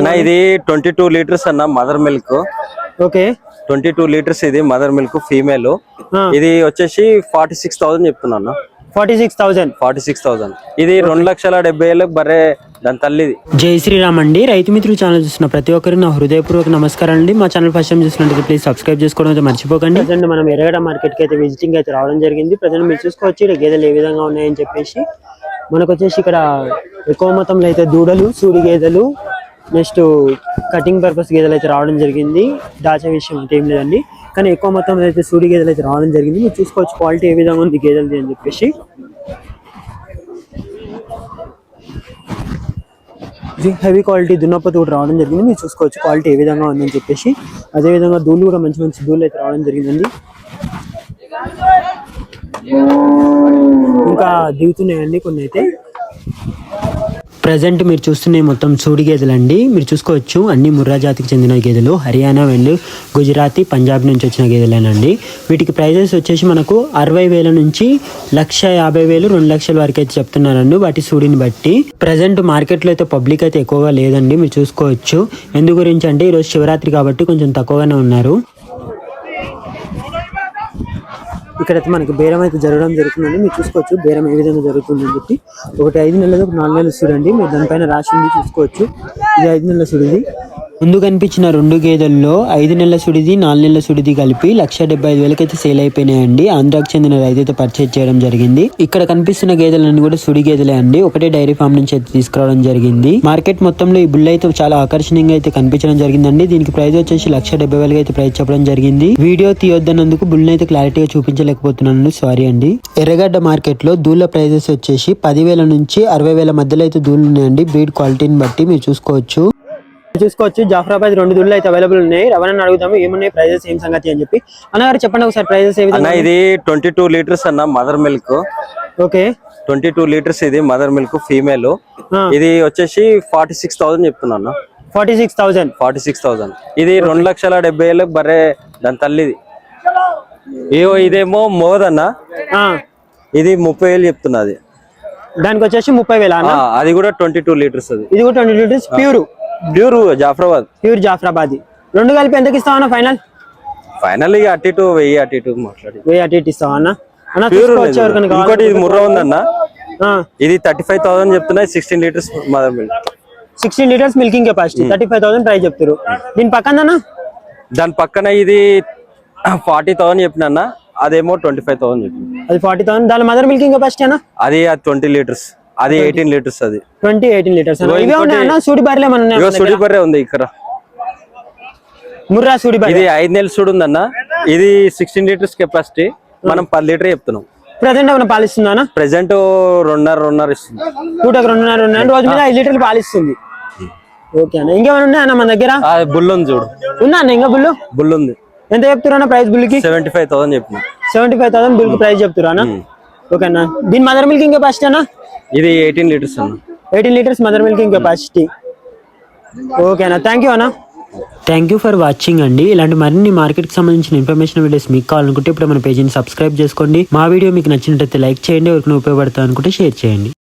అన్న ఇది 22 లీటర్స్ అన్న మదర్ మిల్క్. ఓకే 22 లీటర్స్ ఇది మదర్ మిల్క్ ఫీమేల్. ఇది వచ్చేసి 46,000 చెప్తున్నా అన్న. 46,000 ఇది 2,70,000 బరే దాని తల్లిది. జై శ్రీరామ్ అండి. రైతు మిత్రులు ఛానల్ చూస్తున్న ప్రతి ఒక్కరికి నా హృదయపూర్వక నమస్కారం అండి. మా ఛానల్ ఫస్ట్ టైం చూస్తున్నట్టు ప్లీజ్ సబ్స్క్రైబ్ చేసుకోవడం అయితే మర్చిపోకండి. ప్రజెంట్ మనం ఎర్రగడ్డ మార్కెట్ కి అయితే విజిటింగ్ అయితే రావడం జరిగింది. ప్రజెంట్ మీరు చూసుకోవచ్చు ఇక్కడ గేదెలు ఏ విధంగా ఉన్నాయని చెప్పేసి. మనకు వచ్చేసి ఇక్కడ ఎక్కువ మొత్తంలో అయితే దూడలు, సూడి గేదెలు, నెక్స్ట్ కటింగ్ పర్పస్ గేదెలు అయితే రావడం జరిగింది. దాచే విషయం అంటే ఏం లేదండి, కానీ ఎక్కువ మొత్తంలో అయితే సూడి గేదెలు అయితే రావడం జరిగింది. మీరు చూసుకోవచ్చు క్వాలిటీ ఏ విధంగా ఉంది గేదెలది అని చెప్పేసి. హెవీ క్వాలిటీ దున్నపోతు కూడా రావడం జరిగింది. మీరు చూసుకోవచ్చు క్వాలిటీ ఏ విధంగా ఉందని చెప్పేసి. అదేవిధంగా దూళ్ళు కూడా మంచి మంచి దూళ్ళు అయితే రావడం జరిగిందండి. ఇంకా దిగుతున్నాయండి కొన్ని అయితే. ప్రజెంట్ మీరు చూస్తున్న మొత్తం సూడి గేదెలు అండి. మీరు చూసుకోవచ్చు అన్ని ముర్రా జాతికి చెందిన గేదెలు. హర్యానా అండ్ గుజరాతీ, పంజాబ్ నుంచి వచ్చిన గేదెలేనండి. వీటికి ప్రైజెస్ వచ్చేసి మనకు 60,000 నుంచి 1,50,000, 2 లక్షల వరకు అయితే చెప్తున్నారండి వాటి సూడిని బట్టి. ప్రజెంట్ మార్కెట్లో అయితే పబ్లిక్ అయితే ఎక్కువగా లేదండి. మీరు చూసుకోవచ్చు ఎందు గురించి అంటే ఈరోజు శివరాత్రి కాబట్టి కొంచెం తక్కువగానే ఉన్నారు. ఇక్కడైతే మనకి బేరం అయితే జరగడం జరుగుతుందండి. మీరు చూసుకోవచ్చు బేరం ఏ విధంగా జరుగుతుందని చెప్పి. ఒకటి 5 నెలలు, ఒక 4 నెలలు చూడండి. మీరు దానిపైన రాసి ఉంది చూసుకోవచ్చు. ఇది 5 నెలల సుడిది. ముందు కనిపించిన 2 గేదెల్లో 5 నెలల సుడిది, 4 నెలల సుడిది కలిపి 1,75,000 అయితే సేల్ అయిపోయినాయండి. ఆంధ్రాకు చెందిన రైతు అయితే పర్చేజ్ చేయడం జరిగింది. ఇక్కడ కనిపిస్తున్న గేదెలన్నీ కూడా సుడి గేదెలే అండి. ఒకటే డైరీ ఫామ్ నుంచి అయితే తీసుకురావడం జరిగింది. మార్కెట్ మొత్తంలో ఈ బుల్ అయితే చాలా ఆకర్షణీయంగా అయితే కనిపించడం జరిగిందండి. దీనికి ప్రైస్ వచ్చేసి 1,70,000 అయితే ప్రైస్ చెప్పడం జరిగింది. వీడియో తీయొద్దన్నందుకు బుల్ అయితే క్లారిటీగా చూపించలేకపోతున్నాను, సారీ అండి. ఎర్రగడ్డ మార్కెట్ లో దూళ్ళ ప్రైజెస్ వచ్చేసి 10,000 నుంచి 60,000 మధ్యలో అయితే దూళ్ళు ఉన్నాయండి. బ్రీడ్ క్వాలిటీని బట్టి మీరు చూసుకోవచ్చు. జాఫరాబాద్ 2 దూళ్ళు అయితే అవైలబుల్ ఉన్నాయి. రవాణా అడుగుతాము ఏమున్నాయి ప్రైజెస్ ఏం సంగతి అని చెప్పి. అన్నగారు చెప్పండి ఒకసారి ప్రైజెస్ ఏ విధంగా. ఇది 22 లీటర్స్ అన్న మదర్ మిల్క్. ఓకే 22 లీటర్స్ ఇది మదర్ మిల్క్ ఫీమేల్. ఇది వచ్చేసి 46,000 చెప్తున్నా అన్న. 46,000 ఇది 2,70,000 బరే దాని తల్లిది. ఇదేమో మోదన్న, ఇది 30,000 చెప్తున్నది. దానికి వచ్చేసి 30,000. అది కూడా 22 లీటర్స్. ఇది కూడా 20 లీటర్స్ ప్యూర్ జాఫరాబాద్. జాఫరాబాద్. 2 కలిపి ఎంతకి ఇస్తావన్నా ఫైనల్? ఫైనల్ ఇక అటు ఇటు 1000 మాట్లాడి 1000 ఇస్తావా అన్న? ఇంకోటి ఇది ముర్రా ఉందన్న. ఇది 35,000 చెప్తున్నాయి. 16 litres mother milk. 16 litres milking capacity. 35,000 price చెప్తారు. దీని పక్కన దాని పక్కన ఇది 40,000 చెప్పిన, అదేమో 25,000 చెప్పిన. అది 40,000. దాని మదర్ మిల్కింగ్ కెపాసిటీ అన్న అది 20 లీటర్స్. అది 18 లీటర్స్. అది 18 లీటర్స్. సూడి బర్రె సూడి బర్రె ఉంది ఇక్కడ. ముర్రా సూడి బర్రె. ఇది 5 నెలల సూడి ఉందన్న. ఇది 16 లీటర్స్ కెపాసిటీ. మనం 10 లీటర్ చెప్తున్నాం. ప్రెసెంట్ ఏమైనా పాలిస్తుందా? ప్రెసెంట్ 2.5 ఇస్తుంది. 2.5 రోజు మీద 5 లీటర్లు పాలిస్తుంది. ఓకే అన్న. ఇంకేమైనా ఉన్నాయన్న మన దగ్గర? బుల్ ఉంది చూడు. ఉన్నా అన్న ఇంకా బుల్ ఉంది. ఎంత చెప్తున్నా ప్రైస్ బుల్ కి? 75,000 చెప్పిన. 75,000 బుల్ కి ప్రైస్ చెప్తున్నా. ఓకే అన్న. దీని మదర్ మిల్కింగ్ కెపాసిటీ అన్న? ఇది 18 లీటర్స్ అన్న. 18 litres mother milking capacity. Okay అన్న, థ్యాంక్ యూ అన్న. థ్యాంక్ యూ ఫర్ వాచింగ్ అండి. ఇలాంటి మరిన్ని మార్కెట్ కి సంబంధించిన ఇన్ఫర్మేషన్ వీడియోస్ మీకు కావాలనుకుంటే ఇప్పుడు మన పేజీని సబ్స్క్రైబ్ చేసుకోండి. మా వీడియో మీకు నచ్చినట్లయితే లైక్ చేయండి. ఎవరికి ఉపయోగపడతా అనుకుంటే షేర్ చేయండి.